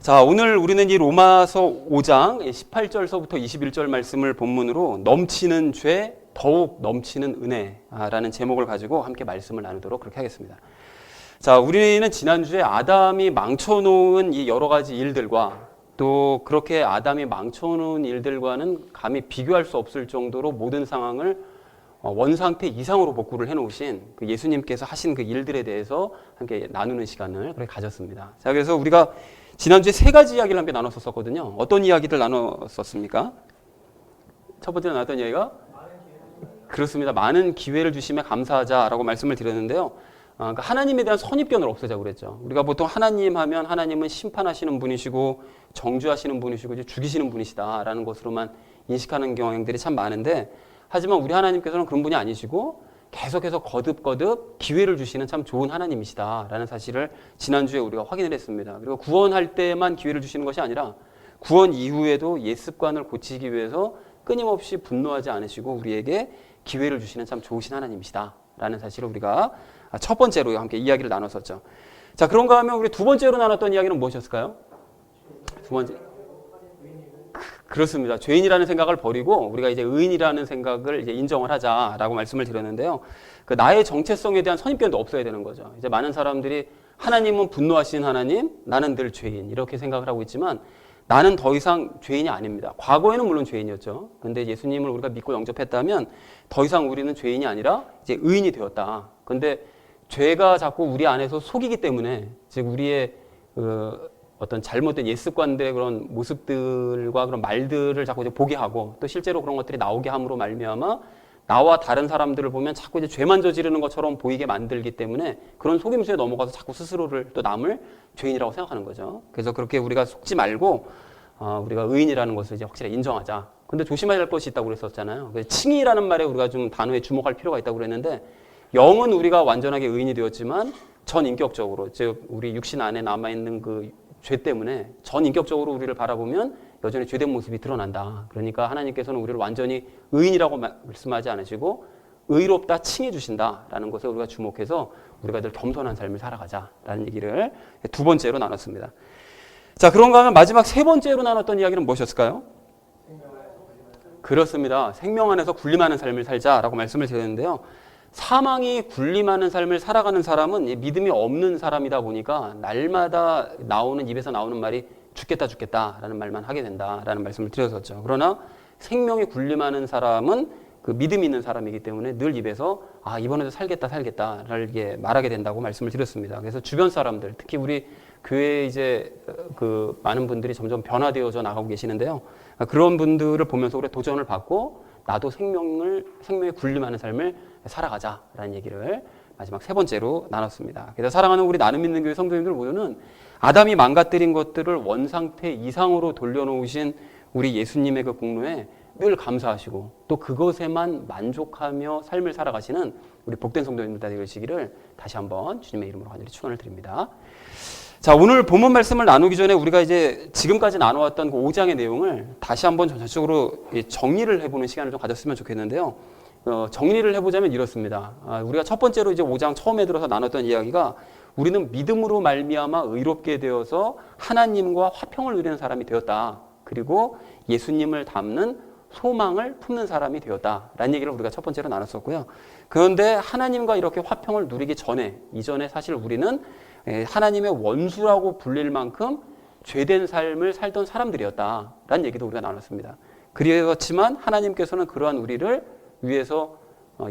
자, 오늘 우리는 이 로마서 5장 18절서부터 21절 말씀을 본문으로 넘치는 죄, 더욱 넘치는 은혜라는 제목을 가지고 함께 말씀을 나누도록 그렇게 하겠습니다. 자, 우리는 지난주에 아담이 망쳐놓은 이 여러 가지 일들과 또 그렇게 아담이 망쳐놓은 일들과는 감히 비교할 수 없을 정도로 모든 상황을 원상태 이상으로 복구를 해놓으신 그 예수님께서 하신 그 일들에 대해서 함께 나누는 시간을 그렇게 가졌습니다. 자, 그래서 우리가 지난주에 세 가지 이야기를 함께 나눴었거든요. 어떤 이야기들 나눴었습니까? 첫 번째로 나눴던 이야기가? 그렇습니다. 많은 기회를 주심에 감사하자라고 말씀을 드렸는데요. 그러니까 하나님에 대한 선입견을 없애자고 그랬죠. 우리가 보통 하나님 하면 하나님은 심판하시는 분이시고 정죄하시는 분이시고 이제 죽이시는 분이시다라는 것으로만 인식하는 경향들이 참 많은데, 하지만 우리 하나님께서는 그런 분이 아니시고 계속해서 거듭거듭 기회를 주시는 참 좋은 하나님이시다라는 사실을 지난주에 우리가 확인을 했습니다. 그리고 구원할 때만 기회를 주시는 것이 아니라 구원 이후에도 옛 습관을 고치기 위해서 끊임없이 분노하지 않으시고 우리에게 기회를 주시는 참 좋으신 하나님이시다라는 사실을 우리가 첫 번째로 함께 이야기를 나눴었죠. 자, 그런가 하면 우리 두 번째로 나눴던 이야기는 무엇이었을까요? 두 번째. 그렇습니다. 죄인이라는 생각을 버리고 우리가 이제 의인이라는 생각을 이제 인정을 하자라고 말씀을 드렸는데요. 그 나의 정체성에 대한 선입견도 없어야 되는 거죠. 이제 많은 사람들이 하나님은 분노하신 하나님, 나는 늘 죄인 이렇게 생각을 하고 있지만 나는 더 이상 죄인이 아닙니다. 과거에는 물론 죄인이었죠. 근데 예수님을 우리가 믿고 영접했다면 더 이상 우리는 죄인이 아니라 이제 의인이 되었다. 근데 죄가 자꾸 우리 안에서 속이기 때문에, 즉 우리의 어떤 잘못된 옛 습관들의 그런 모습들과 그런 말들을 자꾸 이제 보게 하고 또 실제로 그런 것들이 나오게 함으로 말미암아 나와 다른 사람들을 보면 자꾸 이제 죄만 저지르는 것처럼 보이게 만들기 때문에 그런 속임수에 넘어가서 자꾸 스스로를 또 남을 죄인이라고 생각하는 거죠. 그래서 그렇게 우리가 속지 말고 우리가 의인이라는 것을 이제 확실히 인정하자. 근데 조심해야 할 것이 있다고 그랬었잖아요. 칭의라는 말에 우리가 좀 단어에 주목할 필요가 있다고 그랬는데, 영은 우리가 완전하게 의인이 되었지만 전 인격적으로, 즉 우리 육신 안에 남아있는 그 죄 때문에 전 인격적으로 우리를 바라보면 여전히 죄된 모습이 드러난다. 그러니까 하나님께서는 우리를 완전히 의인이라고 말씀하지 않으시고 의롭다 칭해 주신다라는 것에 우리가 주목해서 우리가 늘 겸손한 삶을 살아가자라는 얘기를 두 번째로 나눴습니다. 자, 그런가 하면 마지막 세 번째로 나눴던 이야기는 무엇이었을까요? 그렇습니다. 생명 안에서 군림하는 삶을 살자라고 말씀을 드렸는데요. 사망이 군림하는 삶을 살아가는 사람은 믿음이 없는 사람이다 보니까 날마다 입에서 나오는 말이 죽겠다라는 말만 하게 된다라는 말씀을 드렸었죠. 그러나 생명이 군림하는 사람은 그 믿음이 있는 사람이기 때문에 늘 입에서 이번에도 살겠다를 말하게 된다고 말씀을 드렸습니다. 그래서 주변 사람들, 특히 우리 교회에 이제 그 많은 분들이 점점 변화되어져 나가고 계시는데요. 그런 분들을 보면서 우리가 도전을 받고 나도 생명에 군림하는 삶을 살아가자라는 얘기를 마지막 세 번째로 나눴습니다. 그래서 사랑하는 우리 나눔 믿는 교회 성도님들 모두는 아담이 망가뜨린 것들을 원상태 이상으로 돌려놓으신 우리 예수님의 그 공로에 늘 감사하시고 또 그것에만 만족하며 삶을 살아가시는 우리 복된 성도님들 다 되시기를 다시 한번 주님의 이름으로 간절히 축원을 드립니다. 자, 오늘 본문 말씀을 나누기 전에 우리가 이제 지금까지 나누었던 그 5장의 내용을 다시 한번 전체적으로 정리를 해보는 시간을 좀 가졌으면 좋겠는데요. 정리를 해보자면 이렇습니다. 우리가 첫 번째로 이제 5장 처음에 들어서 나눴던 이야기가 우리는 믿음으로 말미암아 의롭게 되어서 하나님과 화평을 누리는 사람이 되었다. 그리고 예수님을 닮는 소망을 품는 사람이 되었다라는 얘기를 우리가 첫 번째로 나눴었고요. 그런데 하나님과 이렇게 화평을 누리기 이전에 사실 우리는 하나님의 원수라고 불릴 만큼 죄된 삶을 살던 사람들이었다라는 얘기도 우리가 나눴습니다. 그렇지만 하나님께서는 그러한 우리를 위해서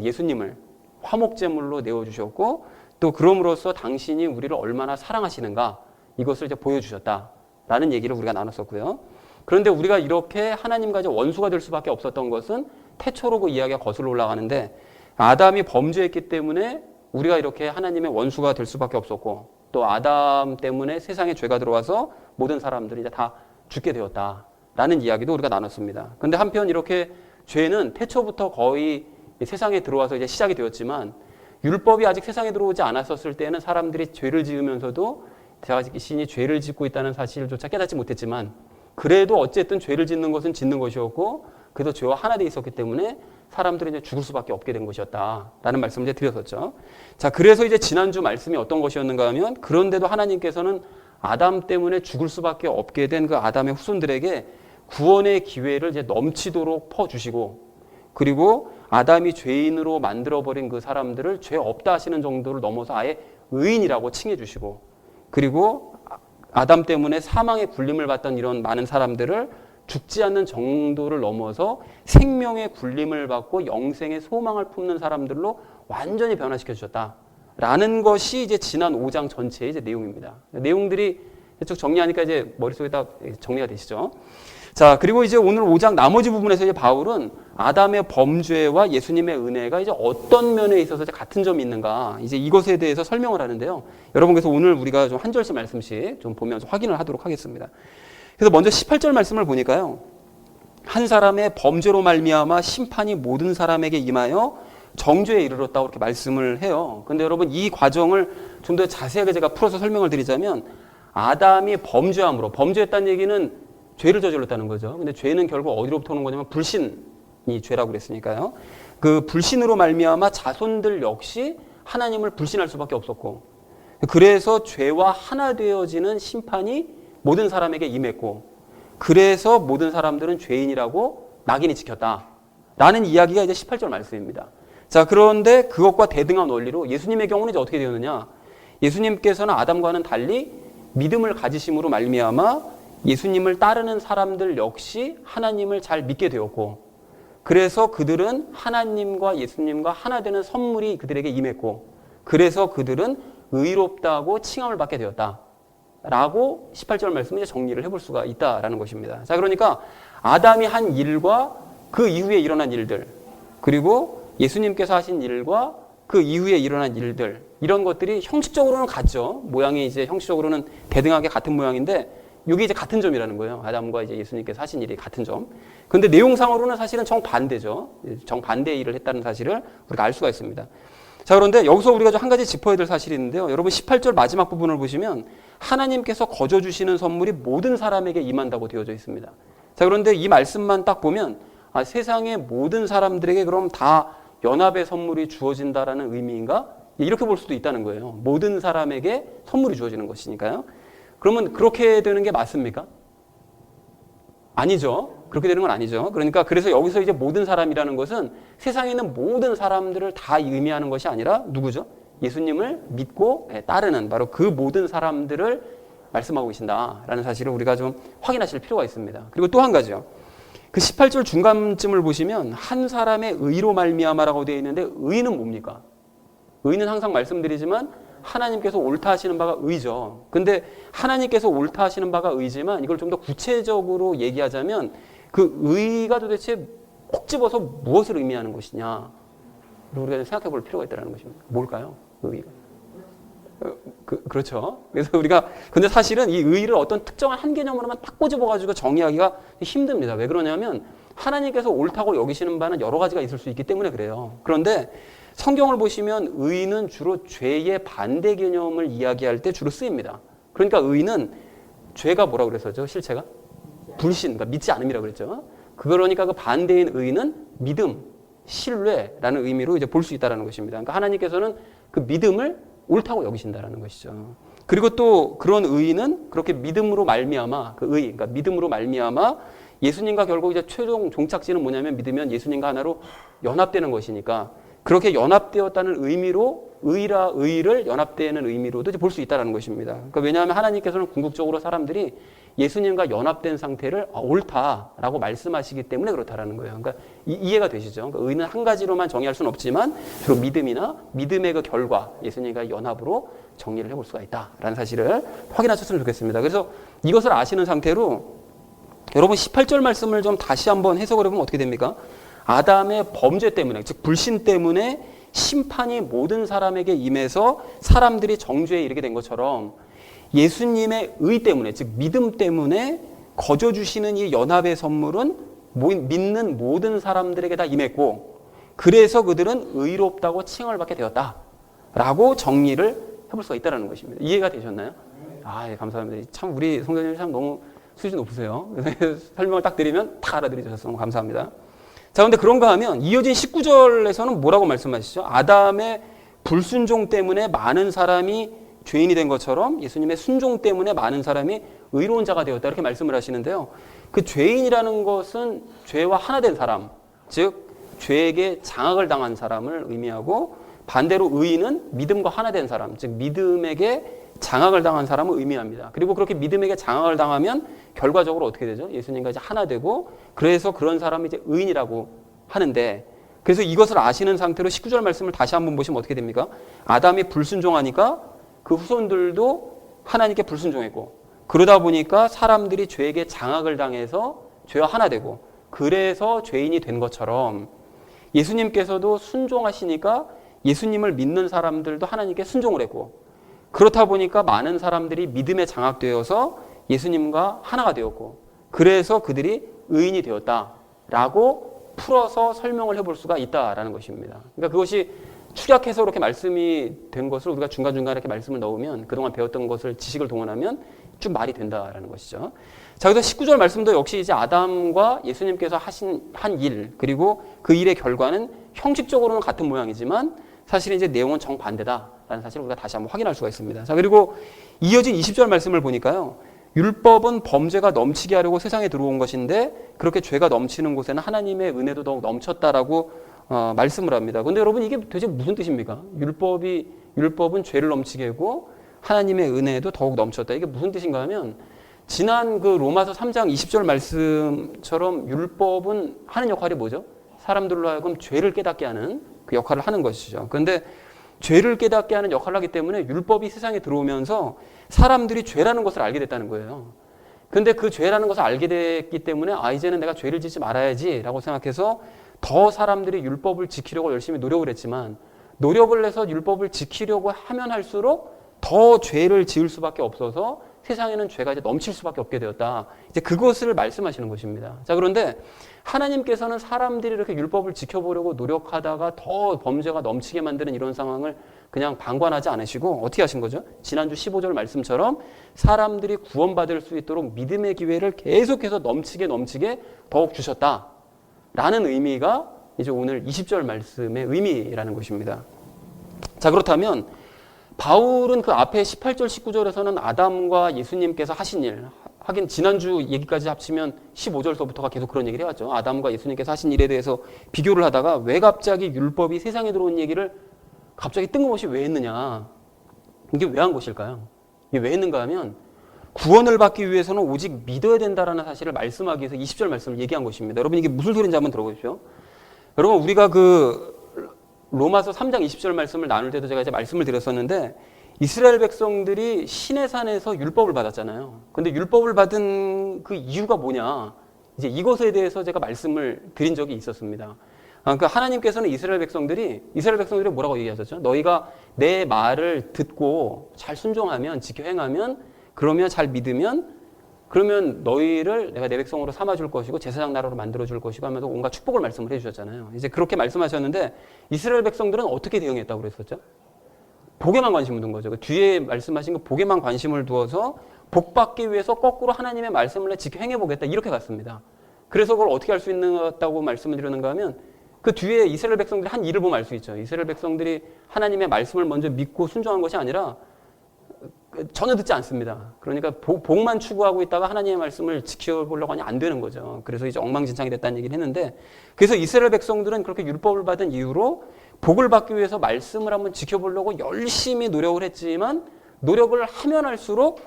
예수님을 화목제물로 내어주셨고 또 그럼으로써 당신이 우리를 얼마나 사랑하시는가 이것을 이제 보여주셨다라는 얘기를 우리가 나눴었고요. 그런데 우리가 이렇게 하나님과 이제 원수가 될 수밖에 없었던 것은 태초로 그 이야기가 거슬러 올라가는데, 아담이 범죄했기 때문에 우리가 이렇게 하나님의 원수가 될 수밖에 없었고 또 아담 때문에 세상에 죄가 들어와서 모든 사람들이 이제 다 죽게 되었다라는 이야기도 우리가 나눴습니다. 그런데 한편 이렇게 죄는 태초부터 거의 세상에 들어와서 이제 시작이 되었지만 율법이 아직 세상에 들어오지 않았었을 때는 사람들이 죄를 지으면서도 자신이 죄를 짓고 있다는 사실조차 깨닫지 못했지만 그래도 어쨌든 죄를 짓는 것은 짓는 것이었고 그래도 죄와 하나 돼 있었기 때문에 사람들이 이제 죽을 수밖에 없게 된 것이었다라는 말씀을 이제 드렸었죠. 자, 그래서 이제 지난주 말씀이 어떤 것이었는가 하면 그런데도 하나님께서는 아담 때문에 죽을 수밖에 없게 된 그 아담의 후손들에게 구원의 기회를 이제 넘치도록 퍼주시고, 그리고 아담이 죄인으로 만들어버린 그 사람들을 죄 없다 하시는 정도를 넘어서 아예 의인이라고 칭해 주시고, 그리고 아담 때문에 사망의 굴림을 받던 이런 많은 사람들을 죽지 않는 정도를 넘어서 생명의 굴림을 받고 영생의 소망을 품는 사람들로 완전히 변화시켜 주셨다라는 것이 이제 지난 5장 전체의 이제 내용입니다. 내용들이 쭉 정리하니까 이제 머릿속에 다 정리가 되시죠. 자, 그리고 이제 오늘 5장 나머지 부분에서 이제 바울은 아담의 범죄와 예수님의 은혜가 이제 어떤 면에 있어서 이제 같은 점이 있는가, 이제 이것에 대해서 설명을 하는데요. 여러분, 그래서 오늘 우리가 좀 한 절씩 말씀씩 좀 보면서 확인을 하도록 하겠습니다. 그래서 먼저 18절 말씀을 보니까요. 한 사람의 범죄로 말미암아 심판이 모든 사람에게 임하여 정죄에 이르렀다고 이렇게 말씀을 해요. 근데 여러분, 이 과정을 좀 더 자세하게 제가 풀어서 설명을 드리자면, 아담이 범죄함으로, 범죄했다는 얘기는 죄를 저질렀다는 거죠. 근데 죄는 결국 어디로부터 오는 거냐면 불신이 죄라고 그랬으니까요. 그 불신으로 말미암아 자손들 역시 하나님을 불신할 수밖에 없었고, 그래서 죄와 하나 되어지는 심판이 모든 사람에게 임했고, 그래서 모든 사람들은 죄인이라고 낙인이 찍혔다라는 이야기가 이제 18절 말씀입니다. 자, 그런데 그것과 대등한 원리로 예수님의 경우는 이제 어떻게 되었느냐? 예수님께서는 아담과는 달리 믿음을 가지심으로 말미암아 예수님을 따르는 사람들 역시 하나님을 잘 믿게 되었고, 그래서 그들은 하나님과 예수님과 하나 되는 선물이 그들에게 임했고, 그래서 그들은 의롭다고 칭함을 받게 되었다 라고 18절 말씀을 이제 정리를 해볼 수가 있다라는 것입니다. 자, 그러니까 아담이 한 일과 그 이후에 일어난 일들, 그리고 예수님께서 하신 일과 그 이후에 일어난 일들, 이런 것들이 형식적으로는 같죠. 모양이 이제 형식적으로는 대등하게 같은 모양인데, 이게 이제 같은 점이라는 거예요. 아담과 이제 예수님께서 하신 일이 같은 점. 근데 내용상으로는 사실은 정반대죠. 정반대의 일을 했다는 사실을 우리가 알 수가 있습니다. 자, 그런데 여기서 우리가 좀 한 가지 짚어야 될 사실이 있는데요. 여러분, 18절 마지막 부분을 보시면 하나님께서 거저 주시는 선물이 모든 사람에게 임한다고 되어져 있습니다. 자, 그런데 이 말씀만 딱 보면 세상의 모든 사람들에게 그럼 다 연합의 선물이 주어진다라는 의미인가? 이렇게 볼 수도 있다는 거예요. 모든 사람에게 선물이 주어지는 것이니까요. 그러면 그렇게 되는 게 맞습니까? 아니죠. 그렇게 되는 건 아니죠. 그러니까 그래서 여기서 이제 모든 사람이라는 것은 세상에 있는 모든 사람들을 다 의미하는 것이 아니라 누구죠? 예수님을 믿고 따르는 바로 그 모든 사람들을 말씀하고 계신다라는 사실을 우리가 좀 확인하실 필요가 있습니다. 그리고 또 한 가지요. 그 18절 중간쯤을 보시면 한 사람의 의로 말미암아라고 되어 있는데, 의는 뭡니까? 의는 항상 말씀드리지만 하나님께서 옳다 하시는 바가 의죠. 근데 하나님께서 옳다 하시는 바가 의지만 이걸 좀 더 구체적으로 얘기하자면 그 의가 도대체 콕 집어서 무엇을 의미하는 것이냐, 우리가 생각해 볼 필요가 있다는 것입니다. 뭘까요? 의가. 그렇죠. 그래서 우리가, 근데 사실은 이 의를 어떤 특정한 한 개념으로만 딱 꼬집어가지고 정의하기가 힘듭니다. 왜 그러냐면 하나님께서 옳다고 여기시는 바는 여러 가지가 있을 수 있기 때문에 그래요. 그런데 성경을 보시면 의는 주로 죄의 반대 개념을 이야기할 때 주로 쓰입니다. 그러니까 의는 죄가 뭐라고 그랬었죠? 실체가? 불신, 그러니까 믿지 않음이라고 그랬죠. 그러니까 그 반대인 의는 믿음, 신뢰라는 의미로 이제 볼 수 있다는 것입니다. 그러니까 하나님께서는 그 믿음을 옳다고 여기신다라는 것이죠. 그리고 또 그런 의는 그렇게 믿음으로 말미암아, 그 의, 그러니까 믿음으로 말미암아 예수님과 결국 이제 최종 종착지는 뭐냐면 믿으면 예수님과 하나로 연합되는 것이니까, 그렇게 연합되었다는 의미로 의를 연합되는 의미로도 볼 수 있다는 것입니다. 그러니까 왜냐하면 하나님께서는 궁극적으로 사람들이 예수님과 연합된 상태를 옳다라고 말씀하시기 때문에 그렇다라는 거예요. 그러니까 이해가 되시죠? 그러니까 의는 한 가지로만 정의할 수는 없지만 주로 믿음이나 믿음의 그 결과, 예수님과 연합으로 정리를 해볼 수가 있다라는 사실을 확인하셨으면 좋겠습니다. 그래서 이것을 아시는 상태로 여러분 18절 말씀을 좀 다시 한번 해석을 해보면 어떻게 됩니까? 아담의 범죄 때문에, 즉 불신 때문에 심판이 모든 사람에게 임해서 사람들이 정죄에 이르게 된 것처럼 예수님의 의 때문에, 즉 믿음 때문에 거저 주시는 이 연합의 선물은 믿는 모든 사람들에게 다 임했고, 그래서 그들은 의롭다고 칭을 받게 되었다라고 정리를 해볼 수가 있다는 것입니다. 이해가 되셨나요? 예, 감사합니다. 참 우리 성도님이 참 너무 수준이 높으세요. 설명을 딱 드리면 다 알아들으셔서 너무 감사합니다. 자, 근데 그런가 하면 이어진 19절에서는 뭐라고 말씀하시죠? 아담의 불순종 때문에 많은 사람이 죄인이 된 것처럼 예수님의 순종 때문에 많은 사람이 의로운 자가 되었다 이렇게 말씀을 하시는데요. 그 죄인이라는 것은 죄와 하나 된 사람, 즉 죄에게 장악을 당한 사람을 의미하고 반대로 의인은 믿음과 하나 된 사람, 즉 믿음에게 장악을 당한 사람을 의미합니다. 그리고 그렇게 믿음에게 장악을 당하면 결과적으로 어떻게 되죠? 예수님과 이제 하나 되고 그래서 그런 사람이 이제 의인이라고 하는데 그래서 이것을 아시는 상태로 19절 말씀을 다시 한번 보시면 어떻게 됩니까? 아담이 불순종하니까 그 후손들도 하나님께 불순종했고 그러다 보니까 사람들이 죄에게 장악을 당해서 죄와 하나 되고 그래서 죄인이 된 것처럼 예수님께서도 순종하시니까 예수님을 믿는 사람들도 하나님께 순종을 했고 그렇다 보니까 많은 사람들이 믿음에 장악되어서 예수님과 하나가 되었고 그래서 그들이 의인이 되었다라고 풀어서 설명을 해볼 수가 있다라는 것입니다. 그러니까 그것이 축약해서 이렇게 말씀이 된 것을 우리가 중간중간에 이렇게 말씀을 넣으면 그동안 배웠던 것을 지식을 동원하면 쭉 말이 된다라는 것이죠. 자, 그래서 19절 말씀도 역시 이제 아담과 예수님께서 하신 한 일 그리고 그 일의 결과는 형식적으로는 같은 모양이지만 사실 이제 내용은 정반대다라는 사실을 우리가 다시 한번 확인할 수가 있습니다. 자, 그리고 이어진 20절 말씀을 보니까요. 율법은 범죄가 넘치게 하려고 세상에 들어온 것인데 그렇게 죄가 넘치는 곳에는 하나님의 은혜도 더욱 넘쳤다라고 말씀을 합니다. 그런데 여러분 이게 도대체 무슨 뜻입니까? 율법은 죄를 넘치게 하고 하나님의 은혜도 더욱 넘쳤다. 이게 무슨 뜻인가 하면 지난 그 로마서 3장 20절 말씀처럼 율법은 하는 역할이 뭐죠? 사람들로 하여금 죄를 깨닫게 하는 그 역할을 하는 것이죠. 그런데 죄를 깨닫게 하는 역할을 하기 때문에 율법이 세상에 들어오면서 사람들이 죄라는 것을 알게 됐다는 거예요. 그런데 그 죄라는 것을 알게 됐기 때문에 이제는 내가 죄를 짓지 말아야지라고 생각해서 더 사람들이 율법을 지키려고 열심히 노력을 했지만 노력을 해서 율법을 지키려고 하면 할수록 더 죄를 지을 수밖에 없어서 세상에는 죄가 이제 넘칠 수밖에 없게 되었다. 이제 그것을 말씀하시는 것입니다. 자, 그런데 하나님께서는 사람들이 이렇게 율법을 지켜보려고 노력하다가 더 범죄가 넘치게 만드는 이런 상황을 그냥 방관하지 않으시고 어떻게 하신 거죠? 지난주 15절 말씀처럼 사람들이 구원받을 수 있도록 믿음의 기회를 계속해서 넘치게 더욱 주셨다라는 의미가 이제 오늘 20절 말씀의 의미라는 것입니다. 자, 그렇다면 바울은 그 앞에 18절, 19절에서는 아담과 예수님께서 하신 일, 하긴 지난주 얘기까지 합치면 15절서부터가 계속 그런 얘기를 해왔죠. 아담과 예수님께서 하신 일에 대해서 비교를 하다가 왜 갑자기 율법이 세상에 들어온 얘기를 갑자기 뜬금없이 왜 했느냐. 이게 왜 한 것일까요? 이게 왜 했는가 하면 구원을 받기 위해서는 오직 믿어야 된다라는 사실을 말씀하기 위해서 20절 말씀을 얘기한 것입니다. 여러분 이게 무슨 소리인지 한번 들어보십시오. 여러분 우리가 그 로마서 3장 20절 말씀을 나눌 때도 제가 이제 말씀을 드렸었는데 이스라엘 백성들이 시내산에서 율법을 받았잖아요. 근데 율법을 받은 그 이유가 뭐냐? 이제 이것에 대해서 제가 말씀을 드린 적이 있었습니다. 그러니까 하나님께서는 이스라엘 백성들이 뭐라고 얘기하셨죠? 너희가 내 말을 듣고 잘 순종하면, 지켜 행하면, 그러면 잘 믿으면, 그러면 너희를 내가 내 백성으로 삼아줄 것이고 제사장 나라로 만들어줄 것이고 하면서 온갖 축복을 말씀을 해주셨잖아요. 이제 그렇게 말씀하셨는데 이스라엘 백성들은 어떻게 대응했다고 그랬었죠? 복에만 관심을 둔 거죠. 뒤에 말씀하신 그 복에만 관심을 두어서 복 받기 위해서 거꾸로 하나님의 말씀을 지켜 행해보겠다 이렇게 갔습니다. 그래서 그걸 어떻게 할 수 있다고 말씀을 드렸는가 하면 그 뒤에 이스라엘 백성들이 한 일을 보면 알 수 있죠. 이스라엘 백성들이 하나님의 말씀을 먼저 믿고 순종한 것이 아니라 전혀 듣지 않습니다. 그러니까 복만 추구하고 있다가 하나님의 말씀을 지켜보려고 하니 안 되는 거죠. 그래서 이제 엉망진창이 됐다는 얘기를 했는데 그래서 이스라엘 백성들은 그렇게 율법을 받은 이유로 복을 받기 위해서 말씀을 한번 지켜보려고 열심히 노력을 했지만 노력을 하면 할수록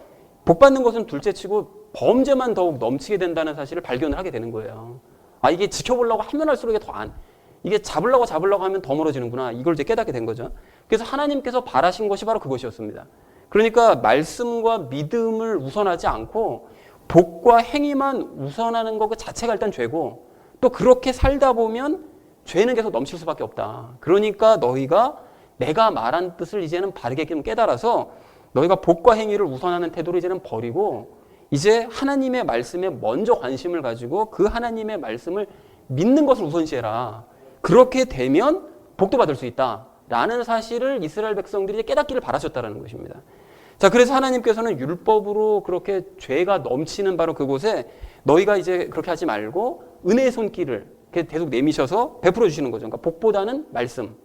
복 받는 것은 둘째치고 범죄만 더욱 넘치게 된다는 사실을 발견을 하게 되는 거예요. 이게 지켜보려고 하면 할수록 이게 잡으려고 하면 더 멀어지는구나. 이걸 이제 깨닫게 된 거죠. 그래서 하나님께서 바라신 것이 바로 그것이었습니다. 그러니까 말씀과 믿음을 우선하지 않고 복과 행위만 우선하는 것 그 자체가 일단 죄고 또 그렇게 살다 보면 죄는 계속 넘칠 수밖에 없다. 그러니까 너희가 내가 말한 뜻을 이제는 바르게 깨달아서 너희가 복과 행위를 우선하는 태도를 이제는 버리고 이제 하나님의 말씀에 먼저 관심을 가지고 그 하나님의 말씀을 믿는 것을 우선시해라. 그렇게 되면 복도 받을 수 있다. 라는 사실을 이스라엘 백성들이 깨닫기를 바라셨다는 것입니다. 자, 그래서 하나님께서는 율법으로 그렇게 죄가 넘치는 바로 그곳에 너희가 이제 그렇게 하지 말고 은혜의 손길을 계속 내미셔서 베풀어 주시는 거죠. 그러니까 복보다는 말씀,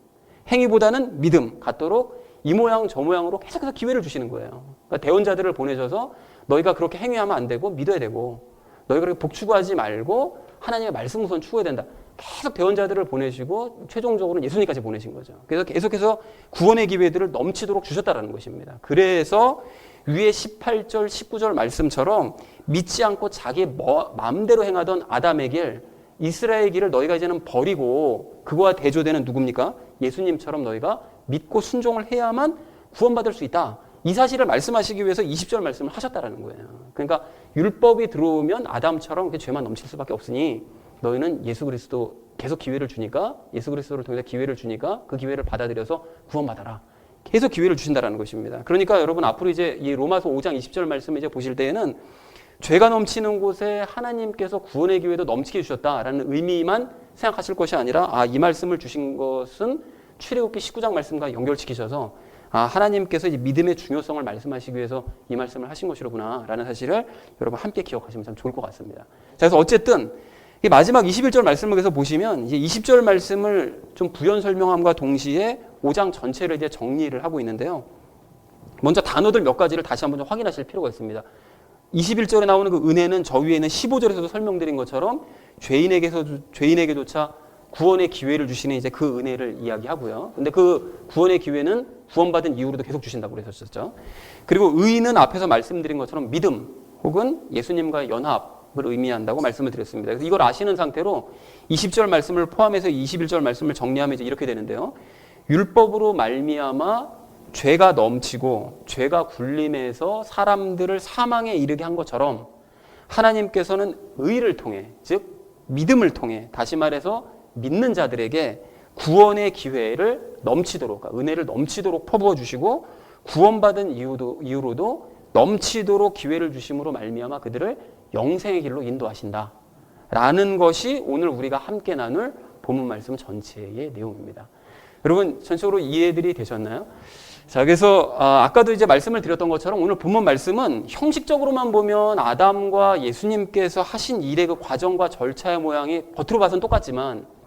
행위보다는 믿음 같도록 이 모양 저 모양으로 계속해서 기회를 주시는 거예요. 그러니까 대언자들을 보내셔서 너희가 그렇게 행위하면 안 되고 믿어야 되고 너희가 그렇게 복 추구하지 말고 하나님의 말씀 우선 추구해야 된다. 계속 대언자들을 보내시고 최종적으로는 예수님까지 보내신 거죠. 그래서 계속해서 구원의 기회들을 넘치도록 주셨다라는 것입니다. 그래서 위에 18절, 19절 말씀처럼 믿지 않고 자기 마음대로 행하던 아담의 길, 이스라엘 길을 너희가 이제는 버리고 그거와 대조되는 누굽니까? 예수님처럼 너희가 믿고 순종을 해야만 구원받을 수 있다. 이 사실을 말씀하시기 위해서 20절 말씀을 하셨다라는 거예요. 그러니까 율법이 들어오면 아담처럼 죄만 넘칠 수밖에 없으니 너희는 예수 그리스도 계속 기회를 주니까 예수 그리스도를 통해서 기회를 주니까 그 기회를 받아들여서 구원받아라. 계속 기회를 주신다라는 것입니다. 그러니까 여러분 앞으로 이제 이 로마서 5장 20절 말씀을 이제 보실 때에는 죄가 넘치는 곳에 하나님께서 구원의 기회도 넘치게 주셨다라는 의미만 생각하실 것이 아니라 이 말씀을 주신 것은 출애굽기 19장 말씀과 연결시키셔서 하나님께서 이제 믿음의 중요성을 말씀하시기 위해서 이 말씀을 하신 것이로구나라는 사실을 여러분 함께 기억하시면 참 좋을 것 같습니다. 자, 그래서 어쨌든 이 마지막 21절 말씀을 계속 보시면 이제 20절 말씀을 좀 부연 설명함과 동시에 5장 전체를 이제 정리를 하고 있는데요. 먼저 단어들 몇 가지를 다시 한번 좀 확인하실 필요가 있습니다. 21절에 나오는 그 은혜는 저 위에 있는 15절에서도 설명드린 것처럼 죄인에게조차 구원의 기회를 주시는 이제 그 은혜를 이야기하고요. 근데 그 구원의 기회는 구원받은 이후로도 계속 주신다고 그랬었죠. 그리고 의인은 앞에서 말씀드린 것처럼 믿음 혹은 예수님과의 연합을 의미한다고 말씀을 드렸습니다. 그래서 이걸 아시는 상태로 20절 말씀을 포함해서 21절 말씀을 정리하면 이제 이렇게 되는데요. 율법으로 말미암아 죄가 넘치고 죄가 굴림해서 사람들을 사망에 이르게 한 것처럼 하나님께서는 의를 통해 즉 믿음을 통해 다시 말해서 믿는 자들에게 구원의 기회를 넘치도록 그러니까 은혜를 넘치도록 퍼부어 주시고 구원받은 이후로도 넘치도록 기회를 주심으로 말미암아 그들을 영생의 길로 인도하신다라는 것이 오늘 우리가 함께 나눌 본문 말씀 전체의 내용입니다. 여러분 전적으로 이해들이 되셨나요? 자, 그래서 아까도 이제 말씀을 드렸던 것처럼 오늘 본문 말씀은 형식적으로만 보면 아담과 예수님께서 하신 일의 그 과정과 절차의 모양이 겉으로 봐서는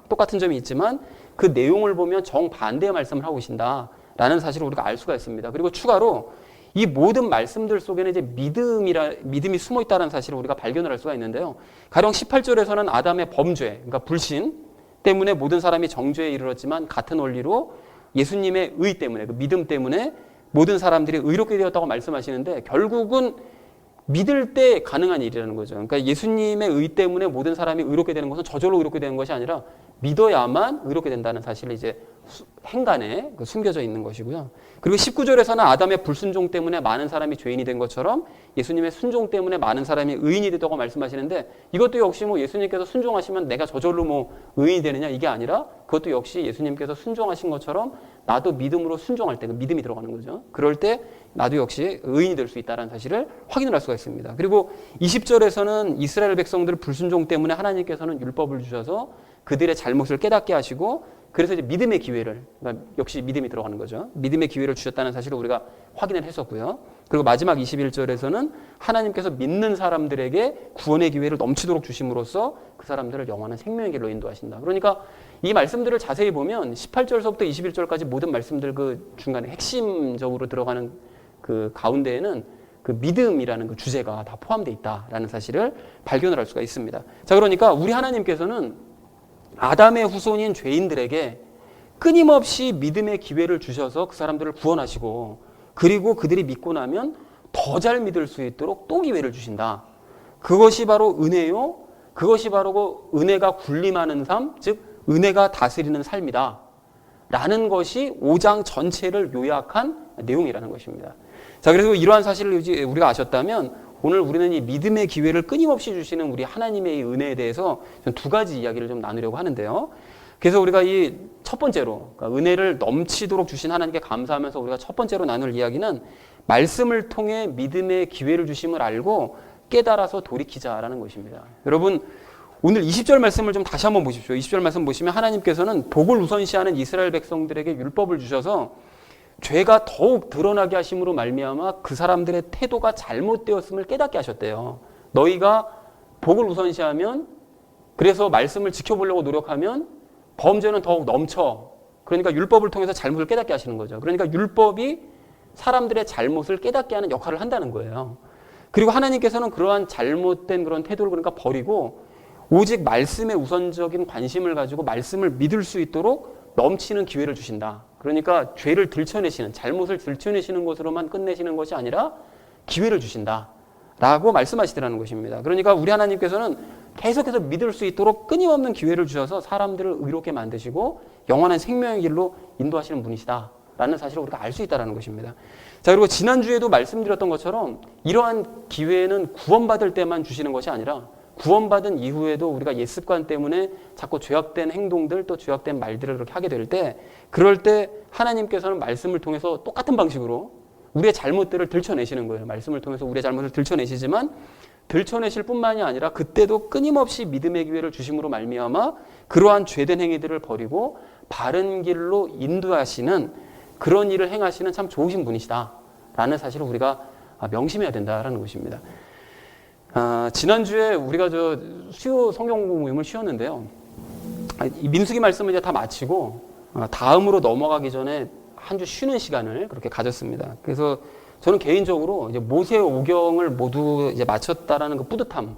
똑같은 점이 있지만 그 내용을 보면 정반대의 말씀을 하고 계신다라는 사실을 우리가 알 수가 있습니다. 그리고 추가로 이 모든 말씀들 속에는 이제 믿음이 숨어 있다는 사실을 우리가 발견을 할 수가 있는데요. 가령 18절에서는 아담의 범죄, 그러니까 불신 때문에 모든 사람이 정죄에 이르렀지만 같은 원리로 예수님의 의 때문에 그 믿음 때문에 모든 사람들이 의롭게 되었다고 말씀하시는데 결국은 믿을 때 가능한 일이라는 거죠. 그러니까 예수님의 의 때문에 모든 사람이 의롭게 되는 것은 저절로 의롭게 되는 것이 아니라 믿어야만 의롭게 된다는 사실을 이제 행간에 숨겨져 있는 것이고요. 그리고 19절에서는 아담의 불순종 때문에 많은 사람이 죄인이 된 것처럼 예수님의 순종 때문에 많은 사람이 의인이 되다고 말씀하시는데 이것도 역시 예수님께서 순종하시면 내가 저절로 의인이 되느냐 이게 아니라 그것도 역시 예수님께서 순종하신 것처럼 나도 믿음으로 순종할 때 그 믿음이 들어가는 거죠. 그럴 때 나도 역시 의인이 될 수 있다는 사실을 확인을 할 수가 있습니다. 그리고 20절에서는 이스라엘 백성들 불순종 때문에 하나님께서는 율법을 주셔서 그들의 잘못을 깨닫게 하시고 그래서 이제 믿음의 기회를 그러니까 역시 믿음이 들어가는 거죠. 믿음의 기회를 주셨다는 사실을 우리가 확인을 했었고요. 그리고 마지막 21절에서는 하나님께서 믿는 사람들에게 구원의 기회를 넘치도록 주심으로써 그 사람들을 영원한 생명의 길로 인도하신다. 그러니까 이 말씀들을 자세히 보면 18절서부터 21절까지 모든 말씀들 그 중간에 핵심적으로 들어가는 그 가운데에는 그 믿음이라는 그 주제가 다 포함되어 있다라는 사실을 발견을 할 수가 있습니다. 자, 그러니까 우리 하나님께서는 아담의 후손인 죄인들에게 끊임없이 믿음의 기회를 주셔서 그 사람들을 구원하시고 그리고 그들이 믿고 나면 더 잘 믿을 수 있도록 또 기회를 주신다. 그것이 바로 은혜요. 그것이 바로 그 은혜가 군림하는 삶, 즉 은혜가 다스리는 삶이다. 라는 것이 5장 전체를 요약한 내용이라는 것입니다. 자, 그래서 이러한 사실을 우리가 아셨다면 오늘 우리는 이 믿음의 기회를 끊임없이 주시는 우리 하나님의 이 은혜에 대해서 두 가지 이야기를 좀 나누려고 하는데요. 그래서 우리가 이 첫 번째로 그러니까 은혜를 넘치도록 주신 하나님께 감사하면서 우리가 첫 번째로 나눌 이야기는 말씀을 통해 믿음의 기회를 주심을 알고 깨달아서 돌이키자라는 것입니다. 여러분 오늘 20절 말씀을 좀 다시 한번 보십시오. 20절 말씀 보시면 하나님께서는 복을 우선시하는 이스라엘 백성들에게 율법을 주셔서 죄가 더욱 드러나게 하심으로 말미암아 그 사람들의 태도가 잘못되었음을 깨닫게 하셨대요. 너희가 복을 우선시하면 그래서 말씀을 지켜보려고 노력하면 범죄는 더욱 넘쳐 그러니까 율법을 통해서 잘못을 깨닫게 하시는 거죠. 그러니까 율법이 사람들의 잘못을 깨닫게 하는 역할을 한다는 거예요. 그리고 하나님께서는 그러한 잘못된 그런 태도를 그러니까 버리고 오직 말씀에 우선적인 관심을 가지고 말씀을 믿을 수 있도록 넘치는 기회를 주신다. 그러니까 죄를 들춰내시는, 잘못을 들춰내시는 것으로만 끝내시는 것이 아니라 기회를 주신다. 라고 말씀하시더라는 것입니다. 그러니까 우리 하나님께서는 계속해서 믿을 수 있도록 끊임없는 기회를 주셔서 사람들을 의롭게 만드시고 영원한 생명의 길로 인도하시는 분이시다. 라는 사실을 우리가 알 수 있다는 것입니다. 자, 그리고 지난주에도 말씀드렸던 것처럼 이러한 기회는 구원받을 때만 주시는 것이 아니라 구원받은 이후에도 우리가 옛습관 때문에 자꾸 죄악된 행동들 또 죄악된 말들을 그렇게 하게 될 때 그럴 때 하나님께서는 말씀을 통해서 똑같은 방식으로 우리의 잘못들을 들춰내시는 거예요. 말씀을 통해서 우리의 잘못을 들춰내시지만 들춰내실 뿐만이 아니라 그때도 끊임없이 믿음의 기회를 주심으로 말미암아 그러한 죄된 행위들을 버리고 바른 길로 인도하시는 그런 일을 행하시는 참 좋으신 분이시다 라는 사실을 우리가 명심해야 된다라는 것입니다. 지난주에 우리가 수요 성경 모임을 쉬었는데요. 이 민수기 말씀을 이제 다 마치고 다음으로 넘어가기 전에 한 주 쉬는 시간을 그렇게 가졌습니다. 그래서 저는 개인적으로 이제 모세 오경을 모두 이제 마쳤다라는 그 뿌듯함,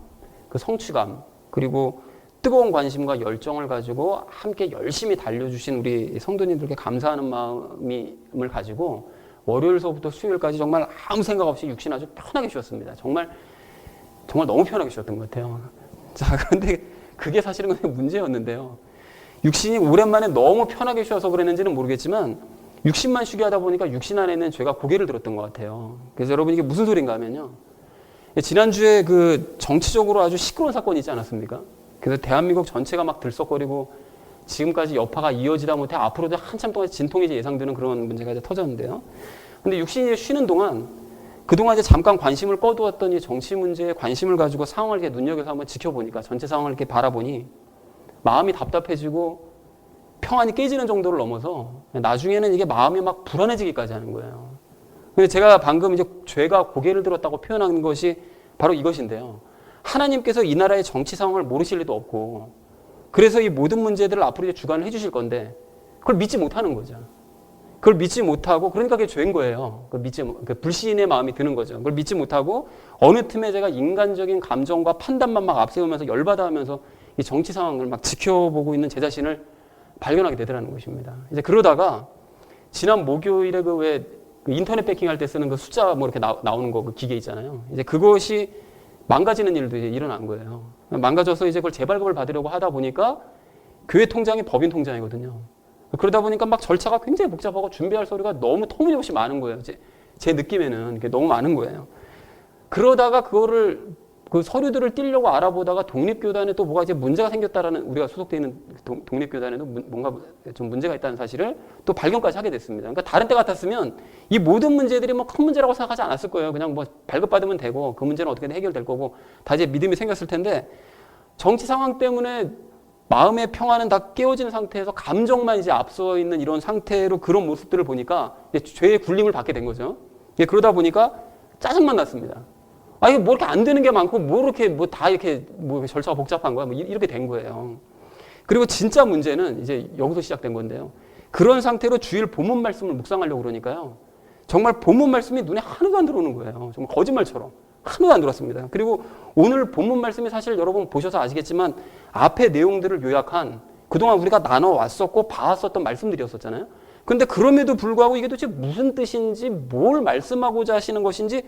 그 성취감, 그리고 뜨거운 관심과 열정을 가지고 함께 열심히 달려주신 우리 성도님들께 감사하는 마음을 가지고 월요일서부터 수요일까지 정말 아무 생각 없이 육신 아주 편하게 쉬었습니다. 정말 너무 편하게 쉬었던 것 같아요. 자, 그런데 그게 사실은 문제였는데요. 육신이 오랜만에 너무 편하게 쉬어서 그랬는지는 모르겠지만 육신만 쉬게 하다 보니까 육신 안에 있는 죄가 고개를 들었던 것 같아요. 그래서 여러분 이게 무슨 소린가 하면요. 지난주에 그 정치적으로 아주 시끄러운 사건이 있지 않았습니까? 그래서 대한민국 전체가 막 들썩거리고 지금까지 여파가 이어지다 못해 앞으로도 한참 동안 진통이 예상되는 그런 문제가 이제 터졌는데요. 근데 육신이 쉬는 동안 그동안 이제 잠깐 관심을 꺼두었던 이 정치 문제에 관심을 가지고 상황을 이렇게 눈여겨서 한번 지켜보니까 전체 상황을 이렇게 바라보니 마음이 답답해지고 평안이 깨지는 정도를 넘어서 나중에는 이게 마음이 막 불안해지기까지 하는 거예요. 근데 제가 방금 이제 죄가 고개를 들었다고 표현한 것이 바로 이것인데요. 하나님께서 이 나라의 정치 상황을 모르실 리도 없고 그래서 이 모든 문제들을 앞으로 이제 주관을 해주실 건데 그걸 믿지 못하는 거죠. 그걸 믿지 못하고 그러니까 그게 죄인 거예요. 불신의 마음이 드는 거죠. 그걸 믿지 못하고 어느 틈에 제가 인간적인 감정과 판단만 막 앞세우면서 열받아 하면서 이 정치 상황을 막 지켜보고 있는 제 자신을 발견하게 되더라는 것입니다. 이제 그러다가 지난 목요일에 그 인터넷 배킹할 때 쓰는 그 숫자 뭐 이렇게 나오는 거 그 기계 있잖아요. 이제 그것이 망가지는 일도 이제 일어난 거예요. 망가져서 이제 그걸 재발급을 받으려고 하다 보니까 교회 통장이 법인 통장이거든요. 그러다 보니까 막 절차가 굉장히 복잡하고 준비할 서류가 너무 터무니없이 많은 거예요. 제 느낌에는 너무 많은 거예요. 그러다가 그 서류들을 띄려고 알아보다가 독립교단에 또 뭐가 이제 문제가 생겼다라는 우리가 소속되어 있는 독립교단에도 뭔가 좀 문제가 있다는 사실을 또 발견까지 하게 됐습니다. 그러니까 다른 때 같았으면 이 모든 문제들이 뭐 큰 문제라고 생각하지 않았을 거예요. 그냥 뭐 발급받으면 되고 그 문제는 어떻게든 해결될 거고 다 이제 믿음이 생겼을 텐데 정치 상황 때문에 마음의 평화는 다 깨어진 상태에서 감정만 이제 앞서 있는 이런 상태로 그런 모습들을 보니까 이제 죄의 굴림을 받게 된 거죠. 그러다 보니까 짜증만 났습니다. 이게 뭐 이렇게 안 되는 게 많고 뭐 이렇게 뭐 다 이렇게 뭐 절차가 복잡한 거야. 뭐 이렇게 된 거예요. 그리고 진짜 문제는 이제 여기서 시작된 건데요. 그런 상태로 주일 본문 말씀을 묵상하려고 그러니까요. 정말 본문 말씀이 눈에 하나도 안 들어오는 거예요. 정말 거짓말처럼. 하나도 안 들어왔습니다. 그리고 오늘 본문 말씀이 사실 여러분 보셔서 아시겠지만 앞에 내용들을 요약한 그동안 우리가 나눠왔었고 봐왔었던 말씀들이었었잖아요. 그런데 그럼에도 불구하고 이게 도대체 무슨 뜻인지 뭘 말씀하고자 하시는 것인지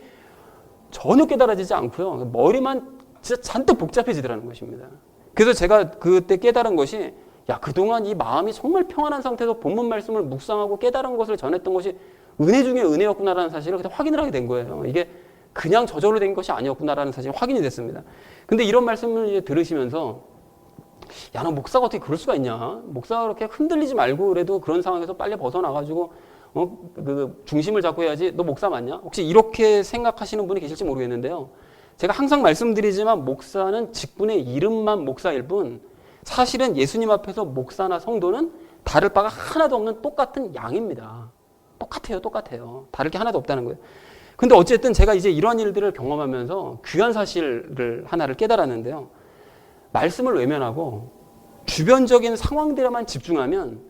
전혀 깨달아지지 않고요. 머리만 진짜 잔뜩 복잡해지더라는 것입니다. 그래서 제가 그때 깨달은 것이 그동안 이 마음이 정말 평안한 상태에서 본문 말씀을 묵상하고 깨달은 것을 전했던 것이 은혜 중에 은혜였구나라는 사실을 그때 확인을 하게 된 거예요. 이게 그냥 저절로 된 것이 아니었구나라는 사실이 확인이 됐습니다. 근데 이런 말씀을 이제 들으시면서 너 목사가 어떻게 그럴 수가 있냐? 목사가 그렇게 흔들리지 말고 그래도 그런 상황에서 빨리 벗어나가지고 그 중심을 잡고 해야지. 너 목사 맞냐? 혹시 이렇게 생각하시는 분이 계실지 모르겠는데요. 제가 항상 말씀드리지만 목사는 직분의 이름만 목사일 뿐 사실은 예수님 앞에서 목사나 성도는 다를 바가 하나도 없는 똑같은 양입니다. 똑같아요. 다를 게 하나도 없다는 거예요. 근데 어쨌든 제가 이제 이러한 일들을 경험하면서 귀한 사실을 하나를 깨달았는데요. 말씀을 외면하고 주변적인 상황들에만 집중하면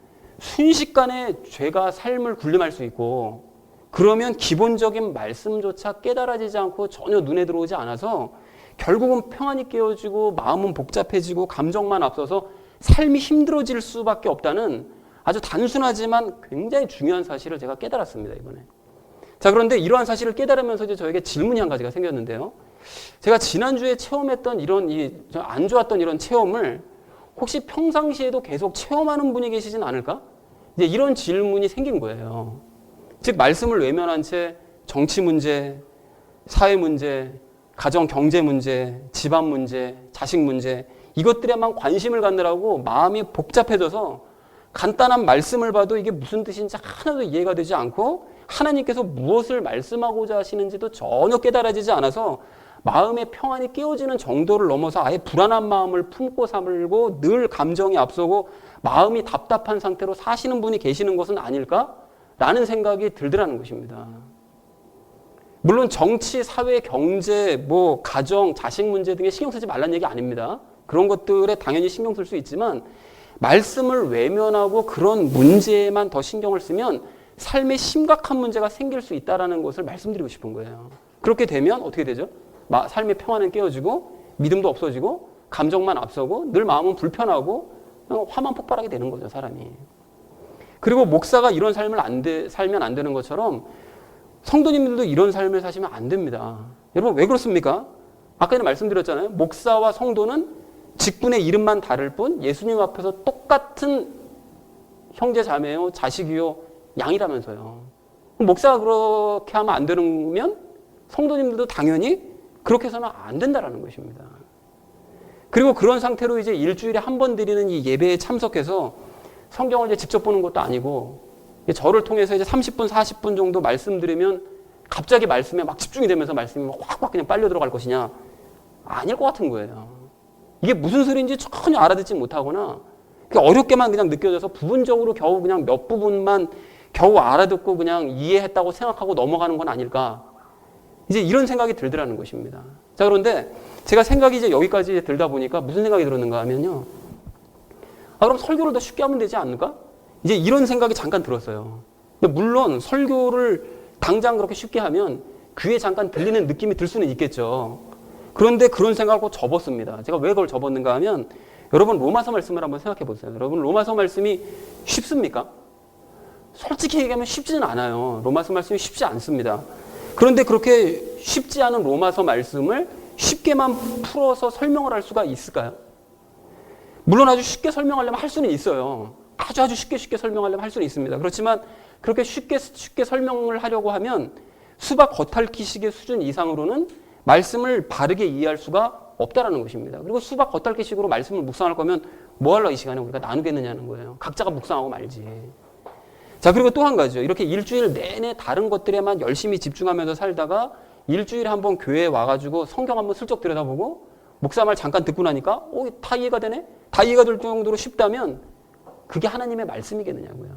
순식간에 죄가 삶을 군림할 수 있고, 그러면 기본적인 말씀조차 깨달아지지 않고 전혀 눈에 들어오지 않아서 결국은 평안이 깨어지고 마음은 복잡해지고 감정만 앞서서 삶이 힘들어질 수밖에 없다는 아주 단순하지만 굉장히 중요한 사실을 제가 깨달았습니다, 이번에. 자, 그런데 이러한 사실을 깨달으면서 이제 저에게 질문이 한 가지가 생겼는데요. 제가 지난주에 체험했던 이런 안 좋았던 이런 체험을 혹시 평상시에도 계속 체험하는 분이 계시진 않을까? 이제 이런 질문이 생긴 거예요. 즉, 말씀을 외면한 채 정치 문제, 사회 문제, 가정 경제 문제, 집안 문제, 자식 문제, 이것들에만 관심을 갖느라고 마음이 복잡해져서 간단한 말씀을 봐도 이게 무슨 뜻인지 하나도 이해가 되지 않고 하나님께서 무엇을 말씀하고자 하시는지도 전혀 깨달아지지 않아서 마음의 평안이 깨어지는 정도를 넘어서 아예 불안한 마음을 품고 살고 늘 감정이 앞서고 마음이 답답한 상태로 사시는 분이 계시는 것은 아닐까라는 생각이 들더라는 것입니다. 물론 정치, 사회, 경제, 가정, 자식 문제 등에 신경 쓰지 말라는 얘기 아닙니다. 그런 것들에 당연히 신경 쓸 수 있지만 말씀을 외면하고 그런 문제에만 더 신경을 쓰면 삶에 심각한 문제가 생길 수 있다는 것을 말씀드리고 싶은 거예요. 그렇게 되면 어떻게 되죠? 삶의 평안은 깨어지고 믿음도 없어지고 감정만 앞서고 늘 마음은 불편하고 화만 폭발하게 되는 거죠, 사람이. 그리고 목사가 이런 삶을 살면 안 되는 것처럼 성도님들도 이런 삶을 사시면 안 됩니다. 여러분, 왜 그렇습니까? 아까 전에 말씀드렸잖아요. 목사와 성도는 직분의 이름만 다를 뿐 예수님 앞에서 똑같은 형제 자매요, 자식이요, 양이라면서요. 목사가 그렇게 하면 안 되면 성도님들도 당연히 그렇게 해서는 안 된다라는 것입니다. 그리고 그런 상태로 이제 일주일에 한 번 드리는 이 예배에 참석해서 성경을 이제 직접 보는 것도 아니고 저를 통해서 이제 30분, 40분 정도 말씀 들으면 갑자기 말씀에 막 집중이 되면서 말씀이 확확 그냥 빨려 들어갈 것이냐? 아닐 것 같은 거예요. 이게 무슨 소리인지 전혀 알아듣지 못하거나 어렵게만 그냥 느껴져서 부분적으로 겨우 그냥 몇 부분만 겨우 알아듣고 그냥 이해했다고 생각하고 넘어가는 건 아닐까? 이제 이런 생각이 들더라는 것입니다. 자, 그런데 제가 생각이 이제 여기까지 들다 보니까 무슨 생각이 들었는가 하면요. 그럼 설교를 더 쉽게 하면 되지 않을까? 이제 이런 생각이 잠깐 들었어요. 근데 물론 설교를 당장 그렇게 쉽게 하면 귀에 잠깐 들리는 느낌이 들 수는 있겠죠. 그런데 그런 생각하고 접었습니다. 제가 왜 그걸 접었는가 하면 여러분 로마서 말씀을 한번 생각해 보세요. 여러분 로마서 말씀이 쉽습니까? 솔직히 얘기하면 쉽지는 않아요. 로마서 말씀이 쉽지 않습니다. 그런데 그렇게 쉽지 않은 로마서 말씀을 쉽게만 풀어서 설명을 할 수가 있을까요? 물론 아주 쉽게 설명하려면 할 수는 있어요. 아주 쉽게 설명하려면 할 수는 있습니다. 그렇지만 그렇게 쉽게 설명을 하려고 하면 수박 겉핥기식의 수준 이상으로는 말씀을 바르게 이해할 수가 없다라는 것입니다. 그리고 수박 겉핥기식으로 말씀을 묵상할 거면 뭐 하려 이 시간에 우리가 나누겠느냐는 거예요. 각자가 묵상하고 말지. 자, 그리고 또 한 가지요. 이렇게 일주일 내내 다른 것들에만 열심히 집중하면서 살다가 일주일에 한번 교회에 와가지고 성경 한번 슬쩍 들여다보고 목사 말 잠깐 듣고 나니까 다 이해가 되네? 다 이해가 될 정도로 쉽다면 그게 하나님의 말씀이겠느냐고요.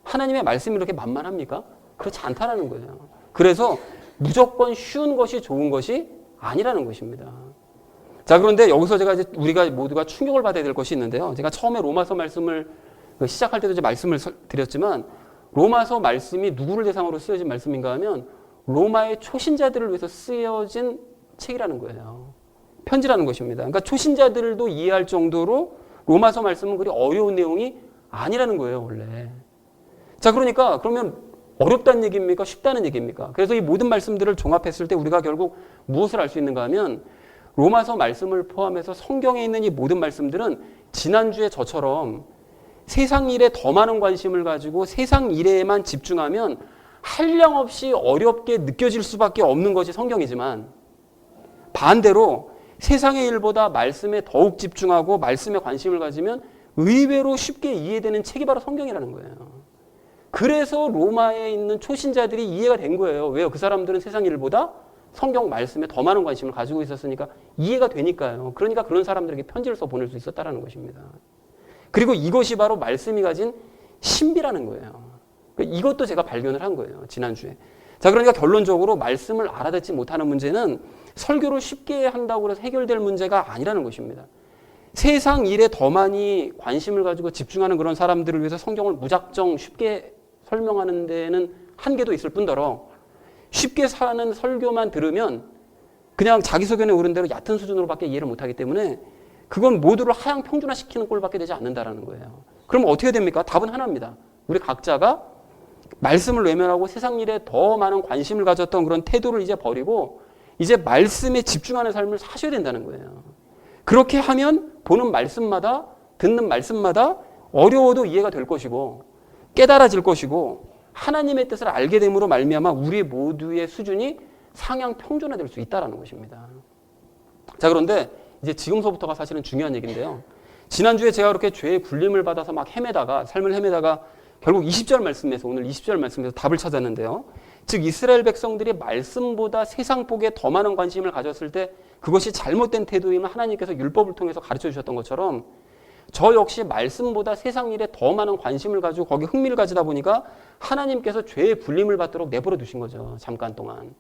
하나님의 말씀이 이렇게 만만합니까? 그렇지 않다라는 거예요. 그래서 무조건 쉬운 것이 좋은 것이 아니라는 것입니다. 자, 그런데 여기서 우리가 모두가 충격을 받아야 될 것이 있는데요. 제가 처음에 로마서 말씀을 시작할 때도 이제 말씀을 드렸지만 로마서 말씀이 누구를 대상으로 쓰여진 말씀인가 하면 로마의 초신자들을 위해서 쓰여진 책이라는 거예요. 편지라는 것입니다. 그러니까 초신자들도 이해할 정도로 로마서 말씀은 그리 어려운 내용이 아니라는 거예요, 원래. 자, 그러니까 그러면 어렵다는 얘기입니까? 쉽다는 얘기입니까? 그래서 이 모든 말씀들을 종합했을 때 우리가 결국 무엇을 알 수 있는가 하면 로마서 말씀을 포함해서 성경에 있는 이 모든 말씀들은 지난주에 저처럼 세상 일에 더 많은 관심을 가지고 세상 일에만 집중하면 한량없이 어렵게 느껴질 수밖에 없는 것이 성경이지만 반대로 세상의 일보다 말씀에 더욱 집중하고 말씀에 관심을 가지면 의외로 쉽게 이해되는 책이 바로 성경이라는 거예요. 그래서 로마에 있는 초신자들이 이해가 된 거예요. 왜요? 그 사람들은 세상 일보다 성경 말씀에 더 많은 관심을 가지고 있었으니까 이해가 되니까요. 그러니까 그런 사람들에게 편지를 써 보낼 수 있었다는 것입니다. 그리고 이것이 바로 말씀이 가진 신비라는 거예요. 이것도 제가 발견을 한 거예요, 지난주에. 자, 그러니까 결론적으로 말씀을 알아듣지 못하는 문제는 설교를 쉽게 한다고 해서 해결될 문제가 아니라는 것입니다. 세상 일에 더 많이 관심을 가지고 집중하는 그런 사람들을 위해서 성경을 무작정 쉽게 설명하는 데는 한계도 있을 뿐더러 쉽게 사는 설교만 들으면 그냥 자기소견에 오른 대로 얕은 수준으로밖에 이해를 못하기 때문에 그건 모두를 하향 평준화시키는 꼴밖에 되지 않는다라는 거예요. 그럼 어떻게 됩니까? 답은 하나입니다. 우리 각자가 말씀을 외면하고 세상 일에 더 많은 관심을 가졌던 그런 태도를 이제 버리고 이제 말씀에 집중하는 삶을 사셔야 된다는 거예요. 그렇게 하면 보는 말씀마다 듣는 말씀마다 어려워도 이해가 될 것이고 깨달아질 것이고 하나님의 뜻을 알게 됨으로 말미암아 우리 모두의 수준이 상향 평준화될 수 있다는 것입니다. 자, 그런데 이제 지금서부터가 사실은 중요한 얘기인데요. 지난주에 제가 그렇게 죄의 굴림을 받아서 막 삶을 헤매다가 결국 20절 말씀에서 오늘 20절 말씀에서 답을 찾았는데요. 즉 이스라엘 백성들이 말씀보다 세상 복에 더 많은 관심을 가졌을 때 그것이 잘못된 태도임을 하나님께서 율법을 통해서 가르쳐 주셨던 것처럼 저 역시 말씀보다 세상 일에 더 많은 관심을 가지고 거기에 흥미를 가지다 보니까 하나님께서 죄의 굴림을 받도록 내버려 두신 거죠. 잠깐 동안.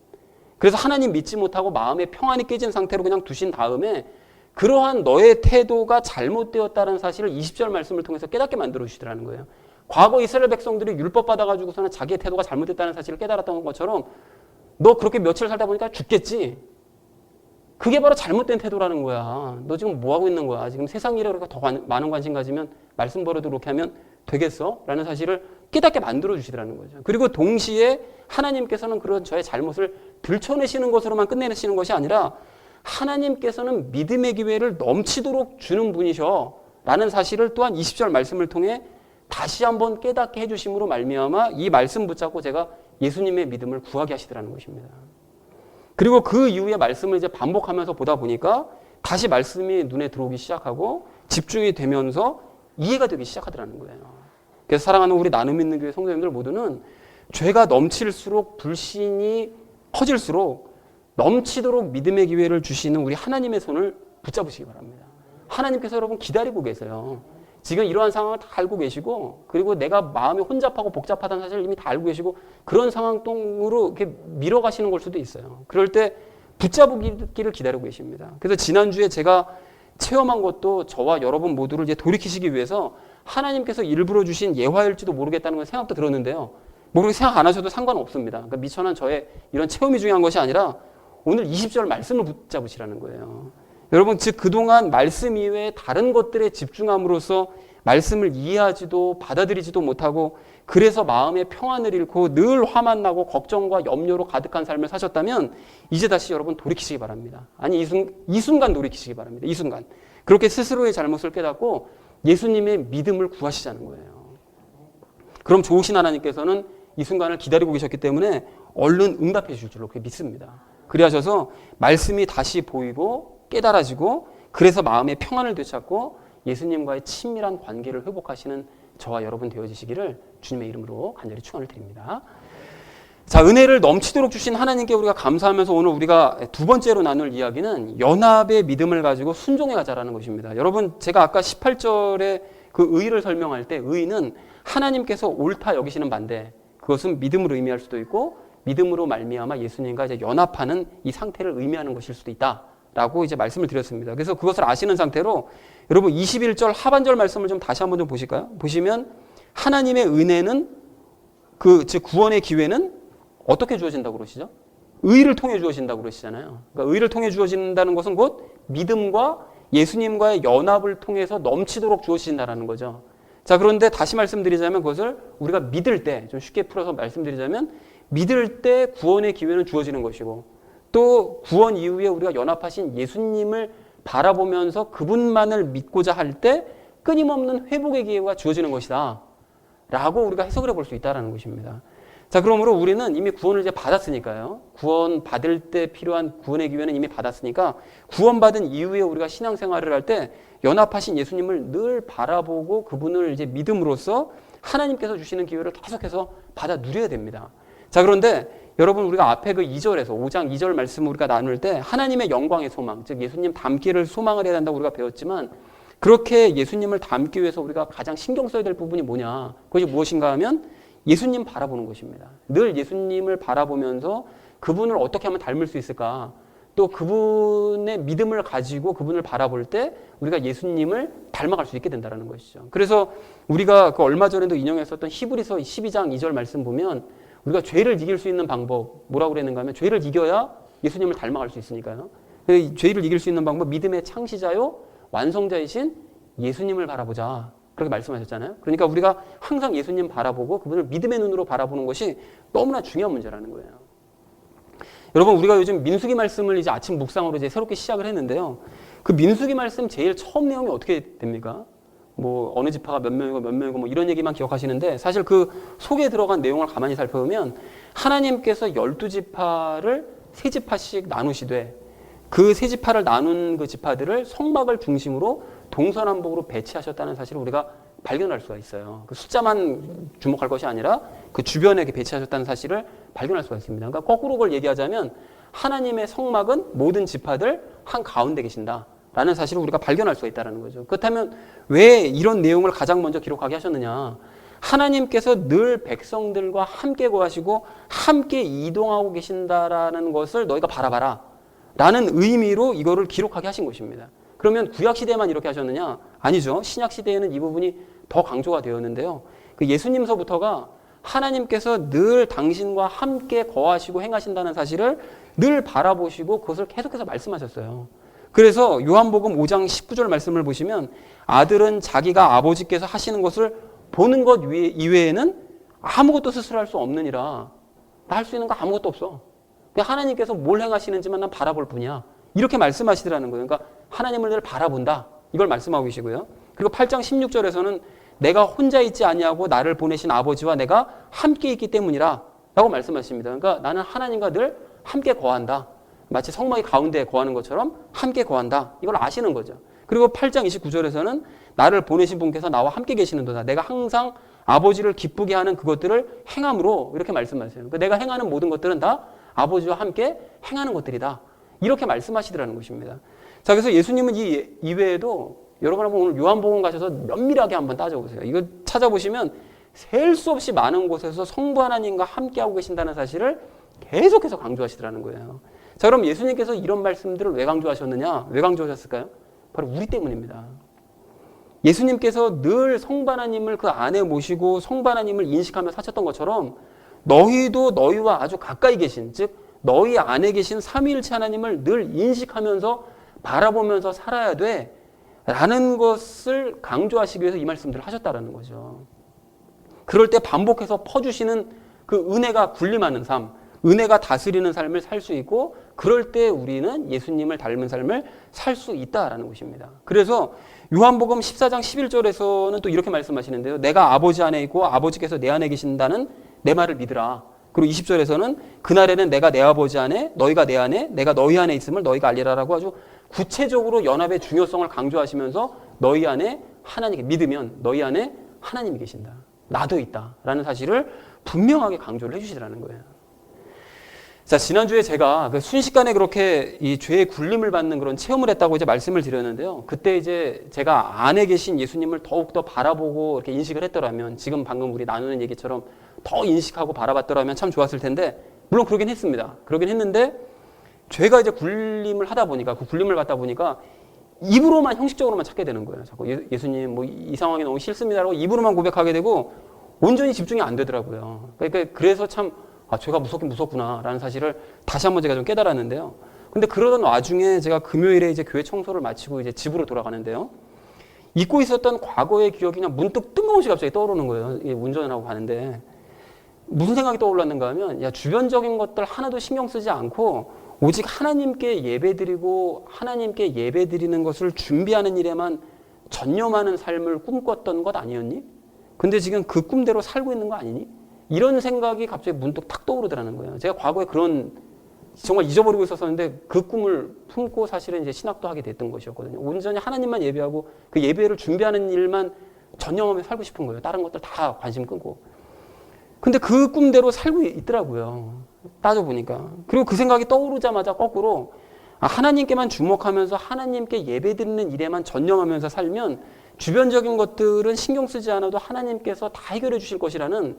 그래서 하나님 믿지 못하고 마음의 평안이 깨진 상태로 그냥 두신 다음에 그러한 너의 태도가 잘못되었다는 사실을 20절 말씀을 통해서 깨닫게 만들어 주시더라는 거예요. 과거 이스라엘 백성들이 율법 받아가지고서는 자기의 태도가 잘못됐다는 사실을 깨달았던 것처럼 너 그렇게 며칠 살다 보니까 죽겠지. 그게 바로 잘못된 태도라는 거야. 너 지금 뭐 하고 있는 거야? 지금 세상 일에 그렇게 더 많은 관심 가지면 말씀 버려도 그렇게 하면 되겠어? 라는 사실을 깨닫게 만들어 주시더라는 거죠. 그리고 동시에 하나님께서는 그런 저의 잘못을 들춰내시는 것으로만 끝내시는 것이 아니라 하나님께서는 믿음의 기회를 넘치도록 주는 분이셔 라는 사실을 또한 20절 말씀을 통해 다시 한번 깨닫게 해주심으로 말미암아 이 말씀 붙잡고 제가 예수님의 믿음을 구하게 하시더라는 것입니다. 그리고 그 이후에 말씀을 이제 반복하면서 보다 보니까 다시 말씀이 눈에 들어오기 시작하고 집중이 되면서 이해가 되기 시작하더라는 거예요. 그래서 사랑하는 우리 나눔 있는 교회 성도님들 모두는 죄가 넘칠수록 불신이 커질수록 넘치도록 믿음의 기회를 주시는 우리 하나님의 손을 붙잡으시기 바랍니다. 하나님께서 여러분 기다리고 계세요. 지금 이러한 상황을 다 알고 계시고 그리고 내가 마음이 혼잡하고 복잡하다는 사실을 이미 다 알고 계시고 그런 상황으로 이렇게 밀어가시는 걸 수도 있어요. 그럴 때 붙잡기를 기다리고 계십니다. 그래서 지난주에 제가 체험한 것도 저와 여러분 모두를 이제 돌이키시기 위해서 하나님께서 일부러 주신 예화일지도 모르겠다는 건 생각도 들었는데요. 뭐 그렇게 생각 안 하셔도 상관없습니다. 그러니까 미천한 저의 이런 체험이 중요한 것이 아니라 오늘 20절 말씀을 붙잡으시라는 거예요. 여러분 즉 그동안 말씀 이외에 다른 것들에 집중함으로써 말씀을 이해하지도 받아들이지도 못하고 그래서 마음의 평안을 잃고 늘 화만 나고 걱정과 염려로 가득한 삶을 사셨다면 이제 다시 여러분 돌이키시기 바랍니다. 아니 이 순간 돌이키시기 바랍니다. 이 순간. 그렇게 스스로의 잘못을 깨닫고 예수님의 믿음을 구하시자는 거예요. 그럼 좋으신 하나님께서는 이 순간을 기다리고 계셨기 때문에 얼른 응답해 주실 줄로 그렇게 믿습니다. 그리하셔서 말씀이 다시 보이고 깨달아지고 그래서 마음의 평안을 되찾고 예수님과의 친밀한 관계를 회복하시는 저와 여러분 되어지시기를 주님의 이름으로 간절히 축원을 드립니다. 자, 은혜를 넘치도록 주신 하나님께 우리가 감사하면서 오늘 우리가 두 번째로 나눌 이야기는 연합의 믿음을 가지고 순종해 가자라는 것입니다. 여러분 제가 아까 18절에 그 의를 설명할 때 의는 하나님께서 옳다 여기시는 반대 그것은 믿음으로 의미할 수도 있고 믿음으로 말미암아 예수님과 이제 연합하는 이 상태를 의미하는 것일 수도 있다라고 이제 말씀을 드렸습니다. 그래서 그것을 아시는 상태로 여러분 21절 하반절 말씀을 좀 다시 한번 좀 보실까요? 보시면 하나님의 은혜는 즉 구원의 기회는 어떻게 주어진다고 그러시죠? 의를 통해 주어진다고 그러시잖아요. 그러니까 의를 통해 주어진다는 것은 곧 믿음과 예수님과의 연합을 통해서 넘치도록 주어진다는 거죠. 자, 그런데 다시 말씀드리자면 그것을 우리가 믿을 때, 좀 쉽게 풀어서 말씀드리자면 믿을 때 구원의 기회는 주어지는 것이고 또 구원 이후에 우리가 연합하신 예수님을 바라보면서 그분만을 믿고자 할 때 끊임없는 회복의 기회가 주어지는 것이다 라고 우리가 해석을 해볼 수 있다는 것입니다. 자, 그러므로 우리는 이미 구원을 이제 받았으니까요. 구원 받을 때 필요한 구원의 기회는 이미 받았으니까 구원받은 이후에 우리가 신앙생활을 할 때 연합하신 예수님을 늘 바라보고 그분을 이제 믿음으로써 하나님께서 주시는 기회를 계속해서 받아 누려야 됩니다. 자, 그런데 여러분 우리가 앞에 그 2절에서 5장 2절 말씀을 우리가 나눌 때 하나님의 영광의 소망, 즉 예수님 닮기를 소망을 해야 한다고 우리가 배웠지만 그렇게 예수님을 닮기 위해서 우리가 가장 신경 써야 될 부분이 뭐냐? 그것이 무엇인가 하면 예수님 바라보는 것입니다. 늘 예수님을 바라보면서 그분을 어떻게 하면 닮을 수 있을까? 또 그분의 믿음을 가지고 그분을 바라볼 때 우리가 예수님을 닮아갈 수 있게 된다는 것이죠. 그래서 우리가 그 얼마 전에도 인용했었던 히브리서 12장 2절 말씀 보면 우리가 죄를 이길 수 있는 방법 뭐라고 그랬는가 하면 죄를 이겨야 예수님을 닮아갈 수 있으니까요. 죄를 이길 수 있는 방법 믿음의 창시자요 완성자이신 예수님을 바라보자. 그렇게 말씀하셨잖아요. 그러니까 우리가 항상 예수님 바라보고 그분을 믿음의 눈으로 바라보는 것이 너무나 중요한 문제라는 거예요. 여러분 우리가 요즘 민수기 말씀을 이제 아침 묵상으로 이제 새롭게 시작을 했는데요. 그 민수기 말씀 제일 처음 내용이 어떻게 됩니까? 뭐 어느 지파가 몇 명이고 몇 명이고 뭐 이런 얘기만 기억하시는데 사실 그 속에 들어간 내용을 가만히 살펴보면 하나님께서 12지파를 3지파씩 나누시되 그 3지파를 나눈 그 지파들을 성막을 중심으로 동서남북으로 배치하셨다는 사실을 우리가 발견할 수가 있어요. 그 숫자만 주목할 것이 아니라 그 주변에 배치하셨다는 사실을 발견할 수가 있습니다. 그러니까 거꾸로 그걸 얘기하자면 하나님의 성막은 모든 지파들 한가운데 계신다라는 사실을 우리가 발견할 수가 있다는 거죠. 그렇다면 왜 이런 내용을 가장 먼저 기록하게 하셨느냐? 하나님께서 늘 백성들과 함께 거하시고 함께 이동하고 계신다라는 것을 너희가 바라봐라 라는 의미로 이거를 기록하게 하신 것입니다. 그러면 구약시대에만 이렇게 하셨느냐? 아니죠. 신약시대에는 이 부분이 더 강조가 되었는데요. 그 예수님서부터가 하나님께서 늘 당신과 함께 거하시고 행하신다는 사실을 늘 바라보시고 그것을 계속해서 말씀하셨어요. 그래서 요한복음 5장 19절 말씀을 보시면 아들은 자기가 아버지께서 하시는 것을 보는 것 이외에는 아무것도 스스로 할 수 없느니라. 나 할 수 있는 거 아무것도 없어. 하나님께서 뭘 행하시는지만 난 바라볼 뿐이야. 이렇게 말씀하시더라는 거예요. 그러니까 하나님을 늘 바라본다. 이걸 말씀하고 계시고요. 그리고 8장 16절에서는 내가 혼자 있지 아니하고 나를 보내신 아버지와 내가 함께 있기 때문이라 라고 말씀하십니다. 그러니까 나는 하나님과 늘 함께 거한다. 마치 성막이 가운데에 거하는 것처럼 함께 거한다. 이걸 아시는 거죠. 그리고 8장 29절에서는 나를 보내신 분께서 나와 함께 계시는도다. 내가 항상 아버지를 기쁘게 하는 그것들을 행함으로 이렇게 말씀하세요. 그러니까 내가 행하는 모든 것들은 다 아버지와 함께 행하는 것들이다. 이렇게 말씀하시더라는 것입니다. 자, 그래서 예수님은 이 이외에도 여러분 한번 오늘 요한복음 가셔서 면밀하게 한번 따져보세요. 이거 찾아보시면 셀 수 없이 많은 곳에서 성부 하나님과 함께하고 계신다는 사실을 계속해서 강조하시더라는 거예요. 자, 그럼 예수님께서 이런 말씀들을 왜 강조하셨느냐? 왜 강조하셨을까요? 바로 우리 때문입니다. 예수님께서 늘 성부 하나님을 그 안에 모시고 성부 하나님을 인식하며 사셨던 것처럼 너희도 너희와 아주 가까이 계신, 즉 너희 안에 계신 삼위일체 하나님을 늘 인식하면서 바라보면서 살아야 돼 라는 것을 강조하시기 위해서 이 말씀들을 하셨다는 거죠. 그럴 때 반복해서 퍼주시는 그 은혜가 군림하는 삶, 은혜가 다스리는 삶을 살 수 있고 그럴 때 우리는 예수님을 닮은 삶을 살 수 있다라는 것입니다. 그래서 요한복음 14장 11절에서는 또 이렇게 말씀하시는데요. 내가 아버지 안에 있고 아버지께서 내 안에 계신다는 내 말을 믿으라. 그리고 20절에서는 그날에는 내가 내 아버지 안에 너희가 내 안에 내가 너희 안에 있음을 너희가 알리라라고 아주 구체적으로 연합의 중요성을 강조하시면서 너희 안에 하나님 믿으면 너희 안에 하나님이 계신다. 나도 있다라는 사실을 분명하게 강조를 해주시더라는 거예요. 자, 지난주에 제가 순식간에 그렇게 이 죄의 굴림을 받는 그런 체험을 했다고 이제 말씀을 드렸는데요. 그때 이제 제가 안에 계신 예수님을 더욱더 바라보고 이렇게 인식을 했더라면 지금 방금 우리 나누는 얘기처럼 더 인식하고 바라봤더라면 참 좋았을 텐데 물론 그러긴 했습니다. 그러긴 했는데 죄가 이제 굴림을 하다 보니까 그 굴림을 받다 보니까 입으로만 형식적으로만 찾게 되는 거예요. 자꾸 예수님 뭐 이 상황이 너무 싫습니다라고 입으로만 고백하게 되고 온전히 집중이 안 되더라고요. 그러니까 그래서 참 죄가 무섭긴 무섭구나라는 사실을 다시 한번 제가 좀 깨달았는데요. 근데 그러던 와중에 제가 금요일에 이제 교회 청소를 마치고 이제 집으로 돌아가는데요. 잊고 있었던 과거의 기억이 그냥 문득 뜬금없이 갑자기 떠오르는 거예요. 운전을 하고 가는데. 무슨 생각이 떠올랐는가 하면 주변적인 것들 하나도 신경 쓰지 않고 오직 하나님께 예배드리고 하나님께 예배드리는 것을 준비하는 일에만 전념하는 삶을 꿈꿨던 것 아니었니? 근데 지금 그 꿈대로 살고 있는 거 아니니? 이런 생각이 갑자기 문득 탁 떠오르더라는 거예요. 제가 과거에 그런 정말 잊어버리고 있었었는데 그 꿈을 품고 사실은 이제 신학도 하게 됐던 것이었거든요. 온전히 하나님만 예배하고 그 예배를 준비하는 일만 전념하며 살고 싶은 거예요. 다른 것들 다 관심 끄고. 근데 그 꿈대로 살고 있더라고요. 따져보니까. 그리고 그 생각이 떠오르자마자 거꾸로 하나님께만 주목하면서 하나님께 예배드리는 일에만 전념하면서 살면 주변적인 것들은 신경 쓰지 않아도 하나님께서 다 해결해 주실 것이라는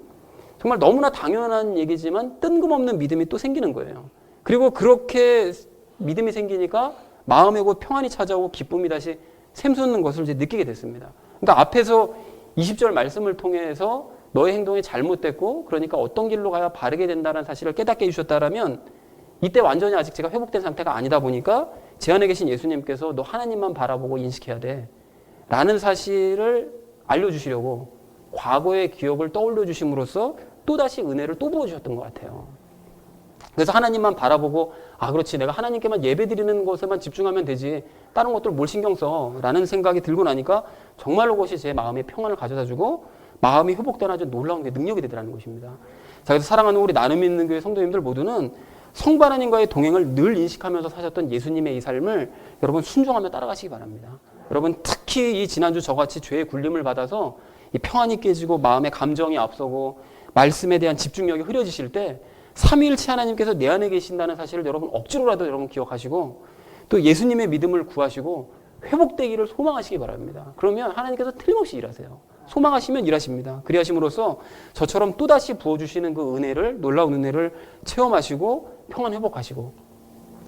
정말 너무나 당연한 얘기지만 뜬금없는 믿음이 또 생기는 거예요. 그리고 그렇게 믿음이 생기니까 마음에 곧 평안이 찾아오고 기쁨이 다시 샘솟는 것을 이제 느끼게 됐습니다. 그러니까 앞에서 20절 말씀을 통해서 너의 행동이 잘못됐고 그러니까 어떤 길로 가야 바르게 된다는 사실을 깨닫게 해주셨다라면 이때 완전히 아직 제가 회복된 상태가 아니다 보니까 제 안에 계신 예수님께서 너 하나님만 바라보고 인식해야 돼 라는 사실을 알려주시려고 과거의 기억을 떠올려 주심으로써 또다시 은혜를 또 부어주셨던 것 같아요. 그래서 하나님만 바라보고 그렇지 내가 하나님께만 예배드리는 것에만 집중하면 되지 다른 것들 뭘 신경 써 라는 생각이 들고 나니까 정말로 그것이 제 마음에 평안을 가져다주고 마음이 회복되는 아주 놀라운 능력이 되더라는 것입니다. 자, 그래서 사랑하는 우리 나눔 있는 교회 성도님들 모두는 성부 하나님과의 동행을 늘 인식하면서 사셨던 예수님의 이 삶을 여러분 순종하며 따라가시기 바랍니다. 여러분 특히 이 지난주 저같이 죄의 굴림을 받아서 이 평안이 깨지고 마음의 감정이 앞서고 말씀에 대한 집중력이 흐려지실 때 삼위일체 하나님께서 내 안에 계신다는 사실을 여러분 억지로라도 여러분 기억하시고 또 예수님의 믿음을 구하시고 회복되기를 소망하시기 바랍니다. 그러면 하나님께서 틀림없이 일하세요. 소망하시면 일하십니다. 그리하심으로써 저처럼 또다시 부어주시는 그 은혜를 놀라운 은혜를 체험하시고 평안 회복하시고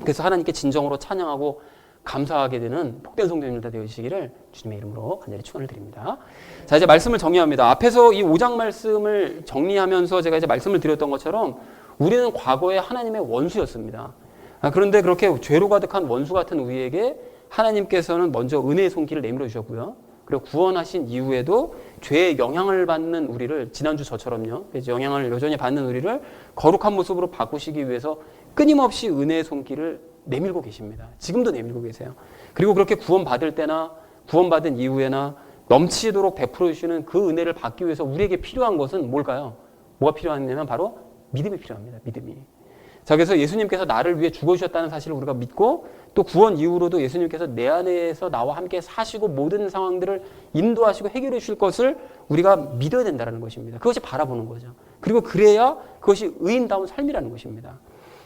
그래서 하나님께 진정으로 찬양하고 감사하게 되는 복된 성도님들 다 되시기를 주님의 이름으로 간절히 축원을 드립니다. 자, 이제 말씀을 정리합니다. 앞에서 이 5장 말씀을 정리하면서 제가 이제 말씀을 드렸던 것처럼 우리는 과거에 하나님의 원수였습니다. 그런데 그렇게 죄로 가득한 원수 같은 우리에게 하나님께서는 먼저 은혜의 손길을 내밀어 주셨고요. 그리고 구원하신 이후에도 죄의 영향을 받는 우리를 지난주 저처럼요. 영향을 여전히 받는 우리를 거룩한 모습으로 바꾸시기 위해서 끊임없이 은혜의 손길을 내밀고 계십니다. 지금도 내밀고 계세요. 그리고 그렇게 구원받을 때나 구원받은 이후에나 넘치도록 베풀어 주시는 그 은혜를 받기 위해서 우리에게 필요한 것은 뭘까요? 뭐가 필요하냐면 바로 믿음이 필요합니다. 믿음이. 자, 그래서 예수님께서 나를 위해 죽어주셨다는 사실을 우리가 믿고 또 구원 이후로도 예수님께서 내 안에서 나와 함께 사시고 모든 상황들을 인도하시고 해결해 주실 것을 우리가 믿어야 된다는 것입니다. 그것이 바라보는 거죠. 그리고 그래야 그것이 의인다운 삶이라는 것입니다.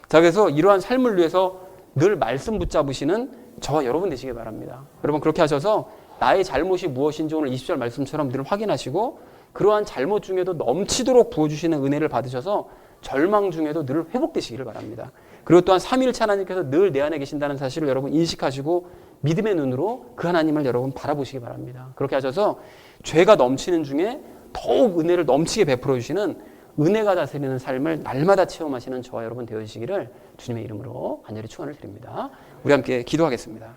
자, 그래서 이러한 삶을 위해서 늘 말씀 붙잡으시는 저와 여러분 되시길 바랍니다. 여러분 그렇게 하셔서 나의 잘못이 무엇인지 오늘 20절 말씀처럼 늘 확인하시고 그러한 잘못 중에도 넘치도록 부어주시는 은혜를 받으셔서 절망 중에도 늘 회복되시기를 바랍니다. 그리고 또한 삼위일체 하나님께서 늘 내 안에 계신다는 사실을 여러분 인식하시고 믿음의 눈으로 그 하나님을 여러분 바라보시기 바랍니다. 그렇게 하셔서 죄가 넘치는 중에 더욱 은혜를 넘치게 베풀어 주시는 은혜가 다스리는 삶을 날마다 체험하시는 저와 여러분 되어주시기를 주님의 이름으로 간절히 축원을 드립니다. 우리 함께 기도하겠습니다.